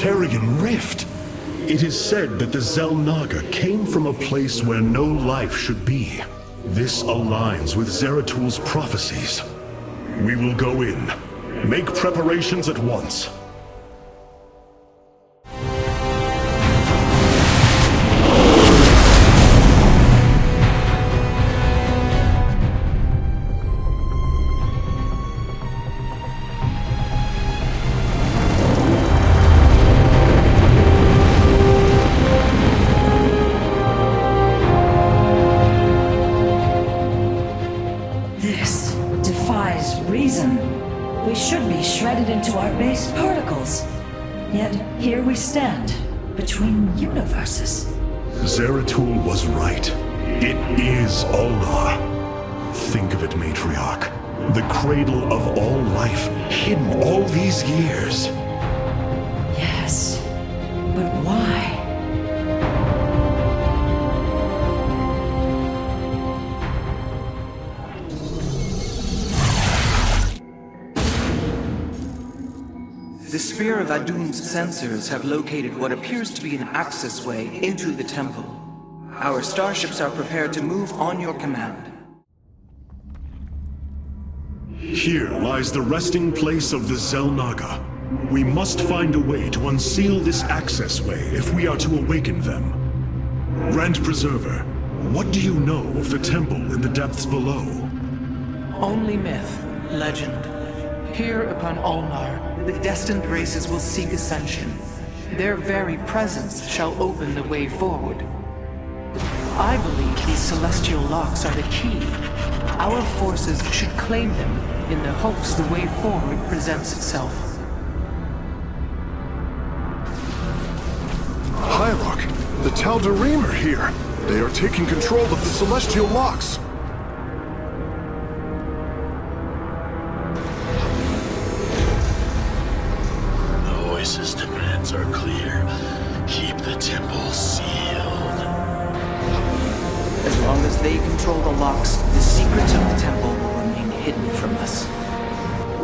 Solitarian rift. It is said that the Xel'naga came from a place where no life should be. This aligns with Zeratul prophecies. We will go in. Make preparations at once. Here we stand, between universes. Zeratul was right. It is Allah. Think of it, Matriarch. The cradle of all life, hidden all these years. Yes, but why? The Spear of Adun's sensors have located what appears to be an access way into the temple. Our starships are prepared to move on your command. Here lies the resting place of the Xel'naga. We must find a way to unseal this access way if we are to awaken them. Grand Preserver, what do you know of the temple in the depths below? Only myth, legend. Here upon Ulnar, the destined races will seek ascension. Their very presence shall open the way forward. I believe these celestial locks are the key. Our forces should claim them in the hopes the way forward presents itself. Hyrok, the Tal'darim are here. They are taking control of the celestial locks. Voices' demands are clear. Keep the temple sealed. As long as they control the locks, the secrets of the temple will remain hidden from us.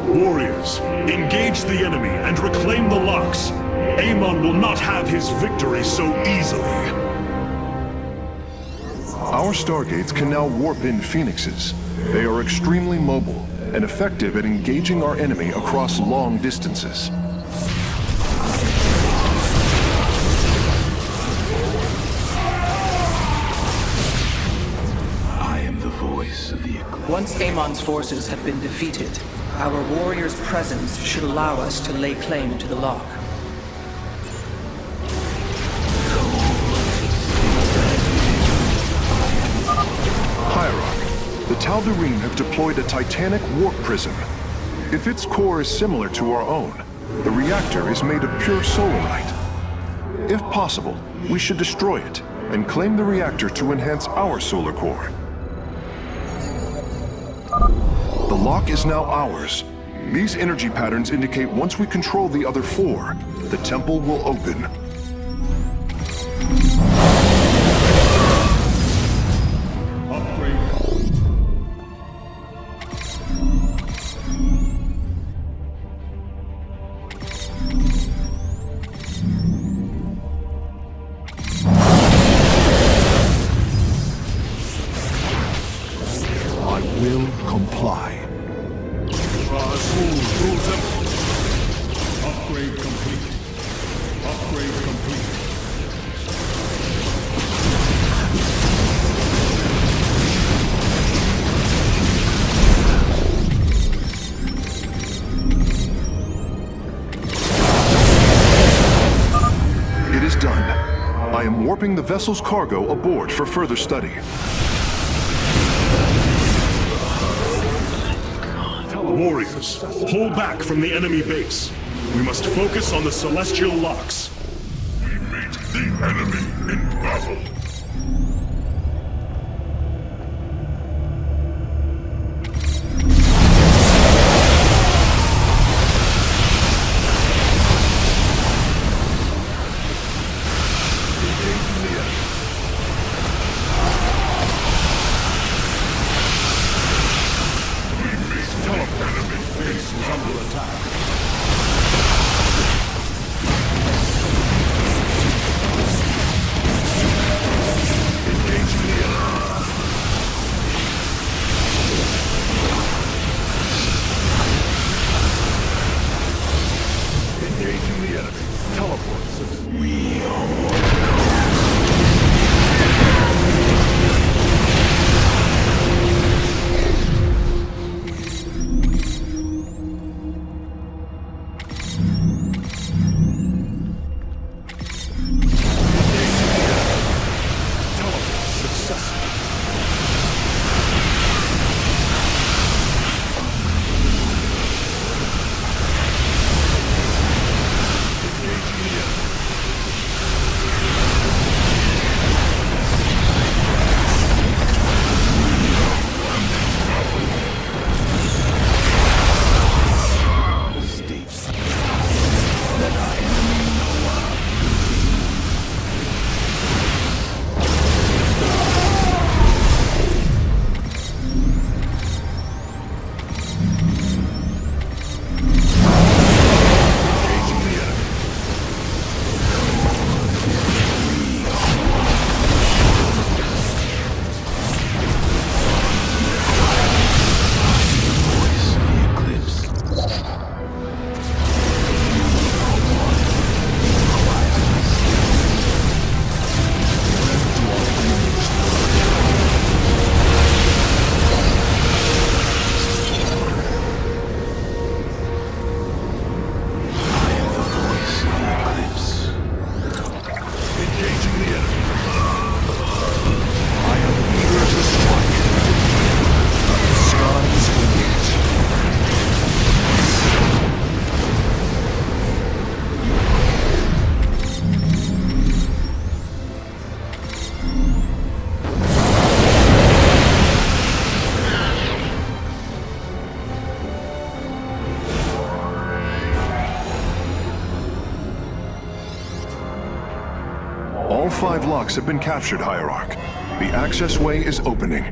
Warriors, engage the enemy and reclaim the locks. Amon will not have his victory so easily. Our stargates can now warp in Fenixes. They are extremely mobile and effective at engaging our enemy across long distances. Once Amon's forces have been defeated, our warriors' presence should allow us to lay claim to the lock. Hyrok, the Tal'darim have deployed a titanic warp prism. If its core is similar to our own, the reactor is made of pure solarite. If possible, we should destroy it and claim the reactor to enhance our solar core. The lock is now ours. These energy patterns indicate once we control the other four, the temple will open. Upgrade. I will comply. Upgrade complete. Upgrade complete. It is done. I am warping the vessel's cargo aboard for further study. Warriors, pull back from the enemy base. We must focus on the celestial locks. We meet the enemy in battle. All 5 locks have been captured, Hierarch. The access way is opening.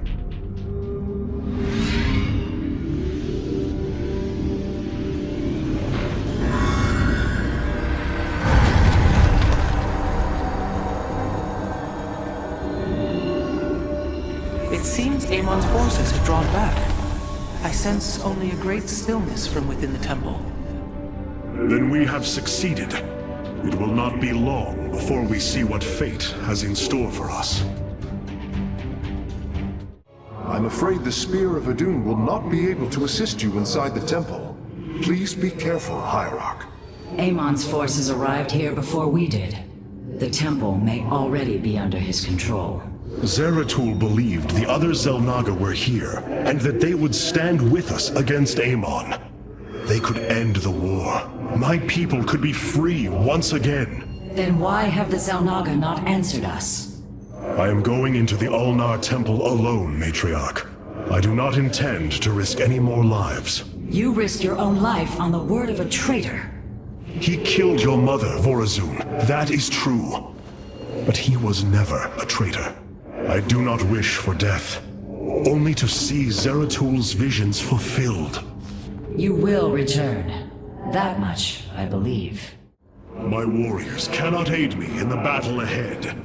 It seems Amon's forces have drawn back. I sense only a great stillness from within the temple. Then we have succeeded. It will not be long before we see what fate has in store for us. I'm afraid the Spear of Adun will not be able to assist you inside the temple. Please be careful, Hierarch. Amon's forces arrived here before we did. The temple may already be under his control. Zeratul believed the other Xel'naga were here, and that they would stand with us against Amon. They could end the war. My people could be free once again. Then why have the Xel'naga not answered us? I am going into the Ulnar Temple alone, Matriarch. I do not intend to risk any more lives. You risked your own life on the word of a traitor. He killed your mother, Vorazun. That is true. But he was never a traitor. I do not wish for death, only to see Zeratul's visions fulfilled. You will return. That much, I believe. My warriors cannot aid me in the battle ahead.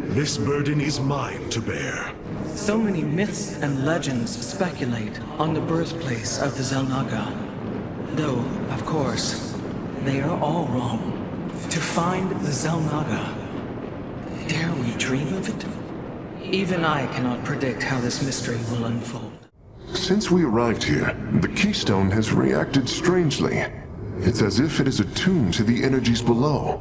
This burden is mine to bear. So many myths and legends speculate on the birthplace of the Xel'naga. Though, of course, they are all wrong. To find the Xel'naga, dare we dream of it? Even I cannot predict how this mystery will unfold. Since we arrived here, the Keystone has reacted strangely. It's as if it is attuned to the energies below.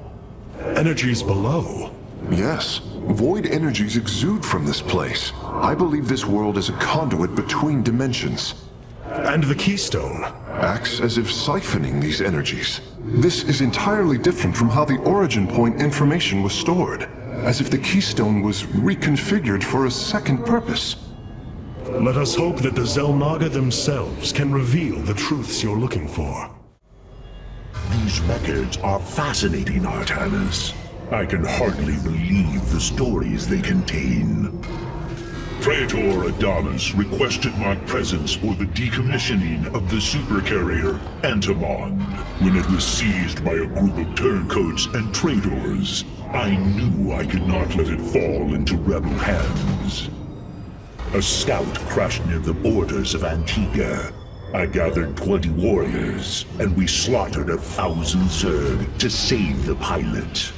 Energies below? Yes. Void energies exude from this place. I believe this world is a conduit between dimensions. And the Keystone? Acts as if siphoning these energies. This is entirely different from how the origin point information was stored. As if the Keystone was reconfigured for a second purpose. Let us hope that the Xel'naga themselves can reveal the truths you're looking for. These records are fascinating, Artanis. I can hardly believe the stories they contain. Praetor Adonis requested my presence for the decommissioning of the supercarrier Antimon. When it was seized by a group of turncoats and traitors, I knew I could not let it fall into rebel hands. A scout crashed near the borders of Antigua. I gathered 20 warriors, and we slaughtered 1,000 Zerg to save the pilot.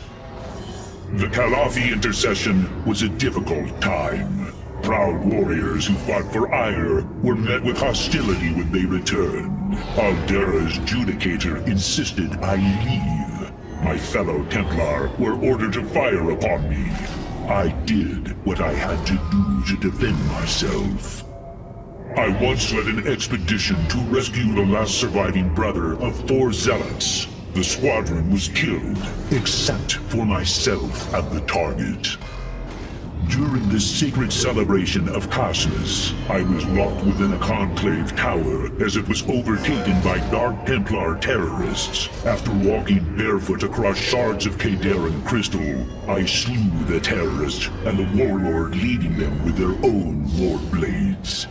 The Calafi intercession was a difficult time. Proud warriors who fought for ire were met with hostility when they returned. Aldera's Judicator insisted I leave. My fellow Templar were ordered to fire upon me. I did what I had to do to defend myself. I once led an expedition to rescue the last surviving brother of 4 zealots. The squadron was killed, except for myself and the target. During the sacred celebration of Cassus, I was locked within a conclave tower as it was overtaken by Dark Templar terrorists. After walking barefoot across shards of Kadaran crystal, I slew the terrorists and the warlord leading them with their own war blades.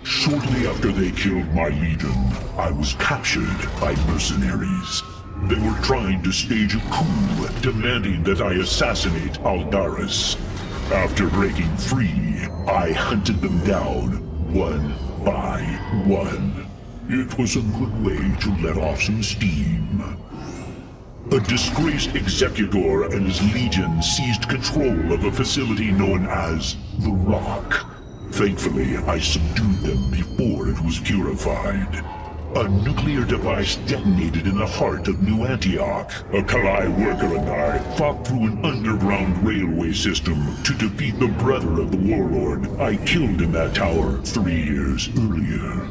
Shortly after they killed my legion, I was captured by mercenaries. They were trying to stage a coup, demanding that I assassinate Aldaris. After breaking free, I hunted them down, one by one. It was a good way to let off some steam. A disgraced executor and his legion seized control of a facility known as the Rock. Thankfully, I subdued them before it was purified. A nuclear device detonated in the heart of New Antioch. A Kalai worker and I fought through an underground railway system to defeat the brother of the warlord I killed in that tower 3 years earlier.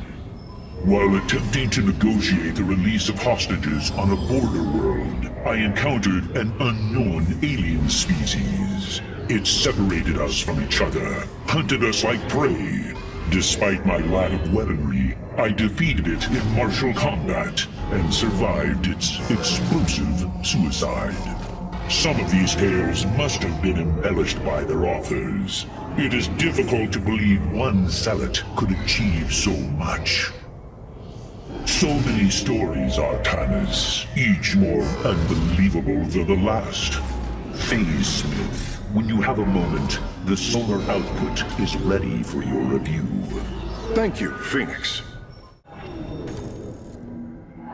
While attempting to negotiate the release of hostages on a border world, I encountered an unknown alien species. It separated us from each other, hunted us like prey. Despite my lack of weaponry, I defeated it in martial combat and survived its explosive suicide. Some of these tales must have been embellished by their authors. It is difficult to believe one zealot could achieve so much. So many stories, Artanis, each more unbelievable than the last. Phase Smith, when you have a moment, the solar output is ready for your review. Thank you, Phoenix.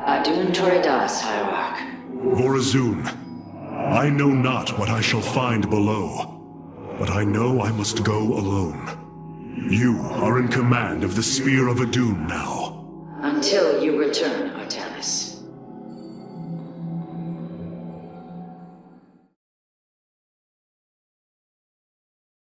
Adun Toridas, Hierarch. Vorazun, I know not what I shall find below, but I know I must go alone. You are in command of the Spear of Adun now. Until you return, Artanis.